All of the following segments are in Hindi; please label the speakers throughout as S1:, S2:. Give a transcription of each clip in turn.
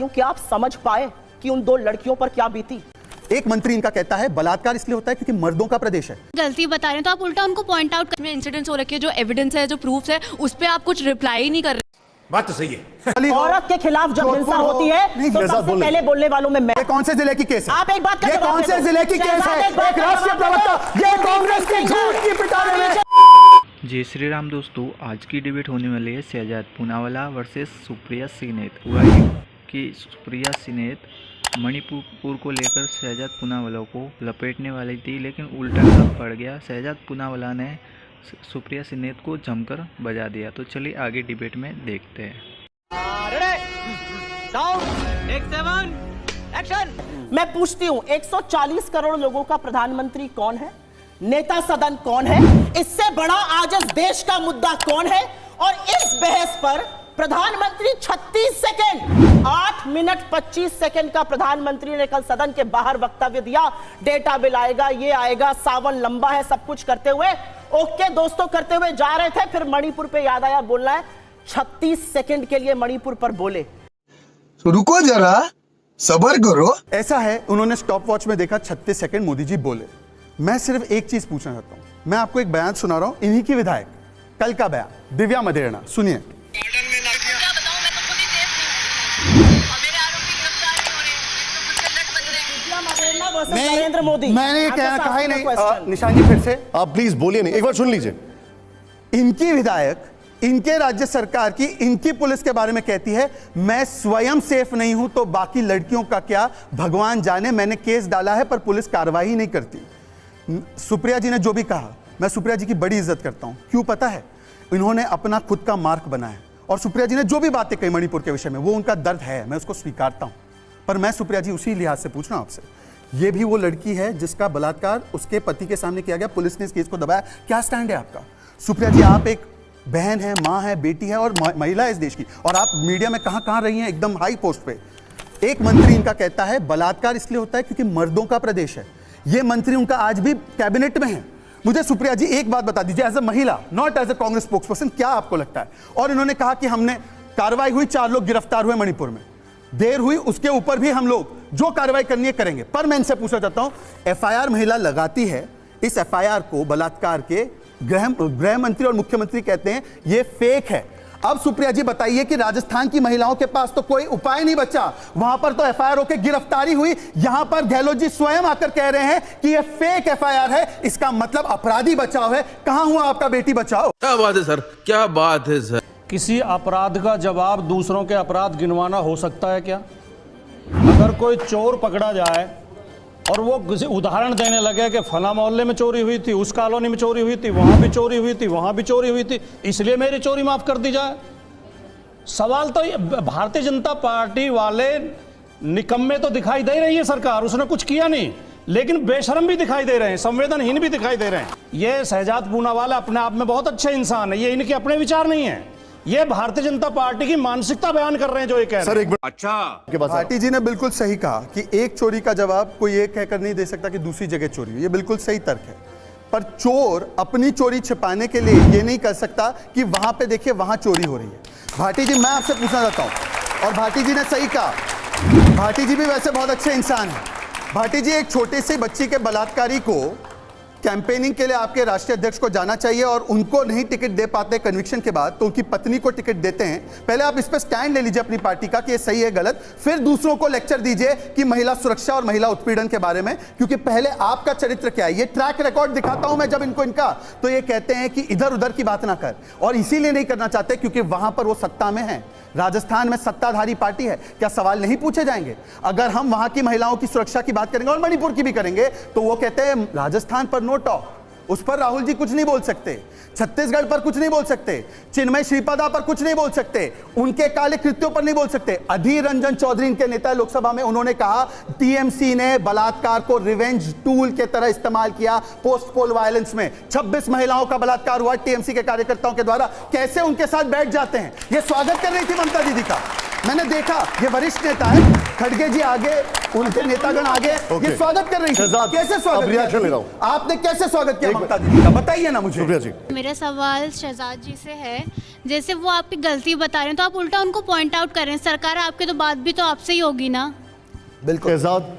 S1: क्या आप समझ पाए कि उन दो लड़कियों पर क्या बीती?
S2: एक मंत्री इनका कहता है बलात्कार इसलिए होता है क्योंकि मर्दों का प्रदेश है।
S3: गलती बता रहे हैं तो आप उल्टा उनको पॉइंट आउट कर। इंसिडेंट्स हो रखे हैं, जो एविडेंस है, जो प्रूफ्स है, उस पे आप कुछ रिप्लाई ही नहीं कर रहे।
S4: बात तो सही है।
S1: औरत के खिलाफ जब हिंसा होती है तो सबसे पहले बोलने वालों में मैं।
S2: ये कौन से जिले की केस है?
S1: आप एक बात
S2: ये कौन से जिले की केस है? एक राष्ट्रीय प्रवक्ता ये कांग्रेस के झूठ की पिटारे में।
S5: जय श्री राम दोस्तों, आज की डिबेट होने वाली है शहजाद पूनावाला वर्सेस सुप्रिया सीनेत। हुआ ये कि सुप्रिया सीनेत मणिपुर को लेकर शहजाद पूनावाला को लपेटने वाली थी, लेकिन उल्टा सब पड़ गया। शहजाद पूनावाला ने सुप्रिया सीनेत को जमकर बजा दिया। तो चलिए आगे डिबेट में देखते हैं।
S1: मैं पूछती हूँ 140 करोड़ लोगों का प्रधानमंत्री कौन है? नेता सदन कौन है? इससे बड़ा आज इस देश का मुद्दा कौन है? और इस बहस पर प्रधानमंत्री 36 सेकंड 8 मिनट 25 सेकंड का प्रधानमंत्री ने कल सदन के बाहर वक्तव्य दिया। डेटा बिल आएगा, ये आएगा, सावन लंबा है, सब कुछ करते हुए ओके दोस्तों करते हुए जा रहे थे। फिर मणिपुर पे याद आया, बोलना है 36 सेकंड के लिए मणिपुर पर बोले।
S6: तो रुको जरा, सब्र करो।
S2: ऐसा है, उन्होंने स्टॉप वॉच में देखा 36 सेकंड मोदी जी बोले। मैं सिर्फ एक चीज पूछना चाहता हूं। मैं आपको एक बयान सुना रहा हूं, इन्हीं की विधायक कल का बयान, दिव्या मदेरणा, सुनिए।
S1: नरेंद्र मोदी,
S2: मैंने ये कहा ही नहीं। निशान जी फिर से
S4: आप प्लीज बोलिए नहीं, एक बार सुन लीजिए।
S2: इनकी विधायक इनके राज्य सरकार की इनकी पुलिस के बारे में कहती है मैं स्वयं सेफ नहीं हूं तो बाकी लड़कियों का क्या भगवान जाने, मैंने केस डाला है पर पुलिस कार्रवाई नहीं करती। सुप्रिया जी ने जो भी कहा, मैं सुप्रिया जी की बड़ी इज्जत करता हूं। क्यों पता है? इन्होंने अपना खुद का मार्क बनाया और सुप्रिया जी ने जो भी बातें कही मणिपुर के विषय में, वो उनका दर्द है, मैं उसको स्वीकारता हूं। पर मैं सुप्रिया जी उसी लिहाज से पूछ रहा हूं आपसे, ये भी वो लड़की है जिसका बलात्कार उसके पति के सामने किया गया, पुलिस ने इस केस को दबाया। क्या स्टैंड है आपका? सुप्रिया जी, आप एक बहन है, मां है, बेटी है और महिला है इस देश की, और आप मीडिया में कहां रही हैं, एकदम हाई पोस्ट पे। एक मंत्री इनका कहता है बलात्कार इसलिए होता है क्योंकि मर्दों का प्रदेश है। ये मंत्री उनका आज भी कैबिनेट में है। मुझे सुप्रिया जी एक बात बता दीजिए, एज ए महिला, not as a Congress spokesperson, क्या आपको लगता है? और इन्होंने कहा कि हमने कार्रवाई हुई, 4 लोग गिरफ्तार हुए मणिपुर में, देर हुई, उसके ऊपर भी हम लोग जो कार्रवाई करनी है करेंगे। पर मैं इनसे पूछना चाहता हूं, एफआईआर महिला लगाती है, इस एफआईआर को बलात्कार के गृह मंत्री और मुख्यमंत्री कहते हैं ये फेक है। अब सुप्रिया जी बताइए कि राजस्थान की महिलाओं के पास तो कोई उपाय नहीं बचा, वहां पर तो एफआईआर होकर गिरफ्तारी हुई, यहां पर गहलोत जी स्वयं आकर कह रहे हैं कि ये फेक एफआईआर है, इसका मतलब अपराधी बचाव है। कहां हुआ आपका बेटी बचाओ?
S7: क्या बात है सर, क्या बात है सर।
S8: किसी अपराध का जवाब दूसरों के अपराध गिनवाना हो सकता है क्या? अगर कोई चोर पकड़ा जाए और वो किसी उदाहरण देने लगे कि फला मोहल्ले में चोरी हुई थी, उस कॉलोनी में चोरी हुई थी, वहां भी चोरी हुई थी, वहां भी चोरी हुई थी, इसलिए मेरी चोरी माफ कर दी जाए। सवाल तो भारतीय जनता पार्टी वाले निकम्मे तो दिखाई दे रही है सरकार, उसने कुछ किया नहीं, लेकिन बेशरम भी दिखाई दे रहे हैं, संवेदनहीन भी दिखाई दे रहे हैं। ये शहजाद पूनावाला अपने आप में बहुत अच्छे इंसान है, ये इनके अपने विचार नहीं है, ये भारतीय जनता पार्टी की मानसिकता बयान कर रहे हैं जो ये कह रहे हैं।
S4: अच्छा,
S2: भाटी जी ने बिल्कुल सही कहा कि एक चोरी का जवाब कोई ये कहकर नहीं दे सकता कि दूसरी जगह चोरी हुई, ये बिल्कुल सही तर्क है। पर चोर अपनी चोरी छिपाने के लिए ये नहीं कर सकता कि वहां पे देखिए वहां चोरी हो रही है। भाटी जी, मैं आपसे पूछना चाहता हूं, और भाटी जी ने सही कहा, भाटी जी भी वैसे बहुत अच्छे इंसान हैं। भाटी जी, एक छोटे से बच्ची के बलात्कारी को कैंपेनिंग के लिए आपके राष्ट्रीय अध्यक्ष को जाना चाहिए और उनको नहीं टिकट दे पाते कन्विक्शन के बाद, तो उनकी पत्नी को टिकट देते हैं। पहले आप इस पर स्टैंड ले लीजिए अपनी पार्टी का कि ये सही है गलत, फिर दूसरों को लेक्चर दीजिए कि महिला सुरक्षा और महिला उत्पीड़न के बारे में, क्योंकि पहले आपका चरित्र क्या है। ये ट्रैक रिकॉर्ड दिखाता हूं मैं जब इनका, तो ये कहते हैं कि इधर उधर की बात ना कर, और इसीलिए नहीं करना चाहते क्योंकि वहां पर वो सत्ता में है, राजस्थान में सत्ताधारी पार्टी है। क्या सवाल नहीं पूछे जाएंगे? अगर हम वहां की महिलाओं की सुरक्षा की बात करेंगे और मणिपुर की भी करेंगे, तो वो कहते हैं राजस्थान पर नो टॉक, उस पर राहुल जी कुछ नहीं बोल सकते, छत्तीसगढ़ पर कुछ नहीं बोल सकते, चिन्मय श्रीपदा पर कुछ नहीं बोल सकते, उनके काले कृत्यों पर नहीं बोल सकते। अधीर रंजन चौधरी इनके नेता लोकसभा में, उन्होंने कहा टीएमसी ने बलात्कार को रिवेंज टूल के तरह इस्तेमाल किया पोस्ट पोल वायलेंस में। 26 महिलाओं का बलात्कार हुआ टीएमसी के कार्यकर्ताओं के द्वारा, कैसे उनके साथ बैठ जाते हैं? ये स्वागत कर रही थी ममता दीदी का, मैंने देखा, ये वरिष्ठ नेता है, खड़गे जी आगे, उनके नेतागण आगे, ये स्वागत कर रही थी। कैसे स्वागत किया? आपने कैसे स्वागत किया ममता दीदी का, बताइए ना मुझे।
S3: मेरा सवाल शहजाद जी से है जैसे वो आपकी गलती बता रहे हैं तो आप उल्टा उनको पॉइंट आउट कर रहे हैं। सरकार आपके तो बात भी तो आपसे ही होगी ना।
S2: बिल्कुल
S4: शहजाद,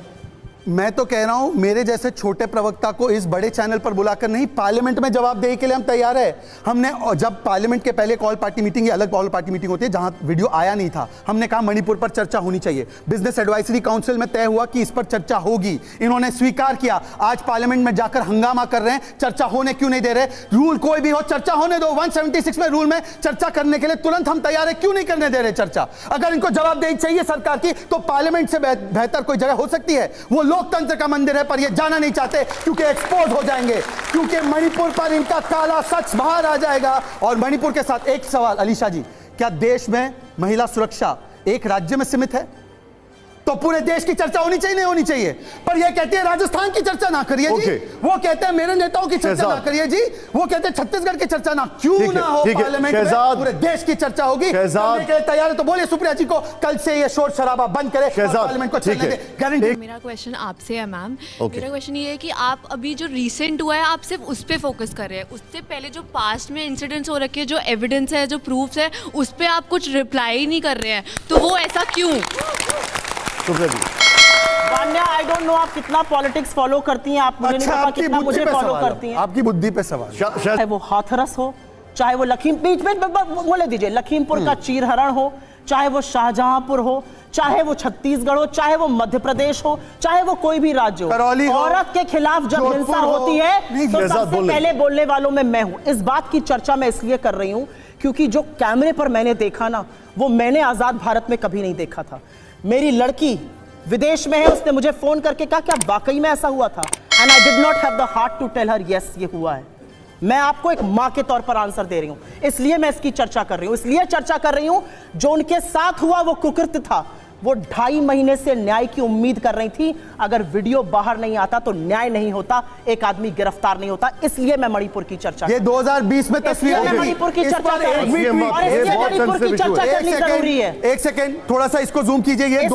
S2: मैं तो कह रहा हूं मेरे जैसे छोटे प्रवक्ता को इस बड़े चैनल पर बुलाकर नहीं, पार्लियामेंट में जवाबदेही के लिए हम तैयार है। हमने जब पार्लियामेंट के पहले कॉल पार्टी मीटिंग या अलग कॉल पार्टी मीटिंग होती है जहां वीडियो आया नहीं था, हमने कहा मणिपुर पर चर्चा होनी चाहिए। बिजनेस एडवाइजरी काउंसिल में तय हुआ कि इस पर चर्चा होगी, इन्होंने स्वीकार किया। आज पार्लियामेंट में जाकर हंगामा कर रहे हैं, चर्चा होने क्यों नहीं दे रहे? रूल कोई भी हो, चर्चा होने दो। 176 में रूल में चर्चा करने के लिए तुरंत हम तैयार है, क्यों नहीं करने दे रहे चर्चा? अगर इनको जवाबदेही चाहिए सरकार की तो पार्लियामेंट से बेहतर कोई जगह हो सकती है? वो लोकतंत्र का मंदिर है, पर ये जाना नहीं चाहते क्योंकि एक्सपोज हो जाएंगे, क्योंकि मणिपुर पर इनका काला सच बाहर आ जाएगा। और मणिपुर के साथ एक सवाल, अलीशा जी, क्या देश में महिला सुरक्षा एक राज्य में सीमित है? तो पूरे देश की चर्चा होनी चाहिए, नहीं होनी चाहिए? पर ये कहते हैं राजस्थान की चर्चा ना करिए जी, वो कहते हैं मेरे नेताओं की चर्चा ना करिए जी, वो कहते हैं छत्तीसगढ़ की चर्चा ना, क्यों ना हो? पार्लियामेंट में पूरे देश की चर्चा होगी, करने के लिए तैयार है। तो बोलिए सुप्रिया जी को कल से ये शोर शराबा बंद करे, पार्लियामेंट को चलने दे, गारंटी।
S3: मेरा क्वेश्चन आपसे है मैम, मेरा क्वेश्चन ये है कि आप अभी जो रिसेंट हुआ है आप सिर्फ उस पर फोकस कर रहे हैं, उससे पहले जो पास्ट में इंसिडेंट्स हो रखे हैं, जो एविडेंस है, जो प्रूफ्स है, उस पर आप कुछ रिप्लाई ही नहीं कर रहे हैं, तो वो ऐसा क्यों?
S1: वान्या, आई डोंट नो आप कितना पॉलिटिक्स फॉलो करती हैं, आप मुझे नहीं पता कितना मुझे फॉलो करती हैं।
S2: आपकी बुद्धि पे सवाल।
S1: चाहे वो हाथरस हो, चाहे वो बीच में बोले दीजिए लखीमपुर का चीरहरण हो, चाहे वो शाहजहांपुर हो, चाहे वो छत्तीसगढ़ हो, चाहे वो मध्य प्रदेश हो, चाहे वो कोई भी राज्य हो, औरत के खिलाफ जब हिंसा होती है तो सबसे पहले बोलने वालों में मैं हूं। इस बात की चर्चा मैं इसलिए कर रही हूं क्योंकि जो कैमरे पर मैंने देखा ना, वो मैंने आजाद भारत में कभी नहीं देखा था। मेरी लड़की विदेश में है, उसने मुझे फोन करके कहा क्या वाकई में ऐसा हुआ था? And I did not have the heart to tell her yes ये हुआ है। मैं आपको एक मां के तौर पर आंसर दे रही हूं, इसलिए मैं इसकी चर्चा कर रही हूं। इसलिए चर्चा कर रही हूं जो उनके साथ हुआ वो कुकृत्य था, वो 2.5 महीने से न्याय की उम्मीद कर रही थी। अगर वीडियो बाहर नहीं आता तो न्याय नहीं होता, एक आदमी गिरफ्तार नहीं होता। इसलिए मैं मणिपुर की चर्चा,
S2: ये 2020 में तस्वीर,
S1: मणिपुर की चर्चा करनी जरूरी है।
S2: एक सेकेंड, थोड़ा सा इसको जूम कीजिए। ये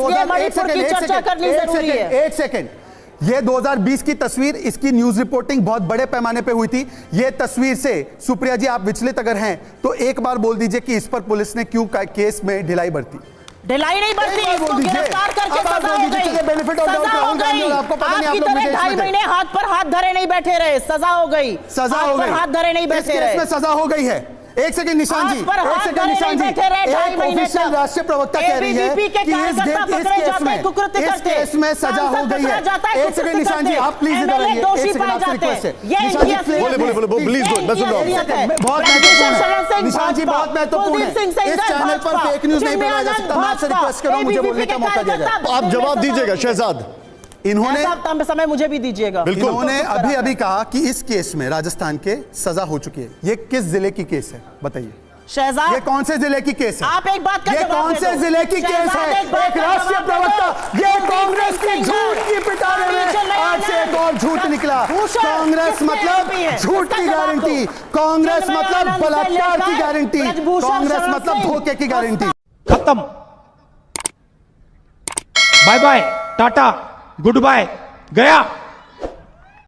S2: 2020 की तस्वीर, इसकी न्यूज रिपोर्टिंग बहुत बड़े पैमाने पे हुई थी। ये तस्वीर से सुप्रिया जी आप विचलित अगर हैं तो एक बार बोल दीजिए कि इस पर पुलिस ने क्यों केस में ढिलाई बरती?
S1: ढिलाई नहीं बरती, इसको गिरफ्तार करके सजा हो गई।
S2: Benefit of doubt Rahul Gandhi और आपको पता नहीं, आप लोग
S1: 2.5 महीने हाथ पर हाथ धरे नहीं बैठे रहे, सजा हो गई।
S2: सजा हो गई,
S1: हाथ धरे नहीं बैठे रहे,
S2: इसमें सजा हो गई है। एक सेकंड निशान जी, एक सेकंड निशान जी, एक ऑफिशियल राष्ट्रीय प्रवक्ता कह रही है कि इस केस में सजा हो गई है। एक सेकंड निशान जी, आप प्लीज इधर आइए, एक सेकंड आपसे रिक्वेस्ट है। निशान जी
S4: प्लीज मैं सुन रहा हूं।
S2: बहुत महत्वपूर्ण है निशान जी, बहुत महत्वपूर्ण है। इस चैनल पर फेक न्यूज नहीं फैलाया जा सकता। मैं आपसे रिक्वेस्ट कर रहा हूं, मुझे बोलने का मौका दिया जाए।
S4: आप जवाब दीजिएगा शहजाद।
S1: इन्होंने समय मुझे भी दीजिएगा।
S2: इन्होंने अभी अभी कहा कि इस केस में राजस्थान के सजा हो चुकी है। ये किस जिले की केस है बताइए?
S1: शहजाद,
S2: ये कौन से जिले की केस है?
S1: आप एक बात का
S2: ये कौन से जिले की केस है? एक राष्ट्रीय प्रवक्ता, ये कांग्रेस की झूठ की पिटारे में आज से एक और झूठ निकला। कांग्रेस मतलब झूठ की गारंटी, कांग्रेस मतलब बलात्कार की गारंटी, कांग्रेस मतलब धोखे की गारंटी।
S9: खत्म, bye bye, tata, good bye, गया।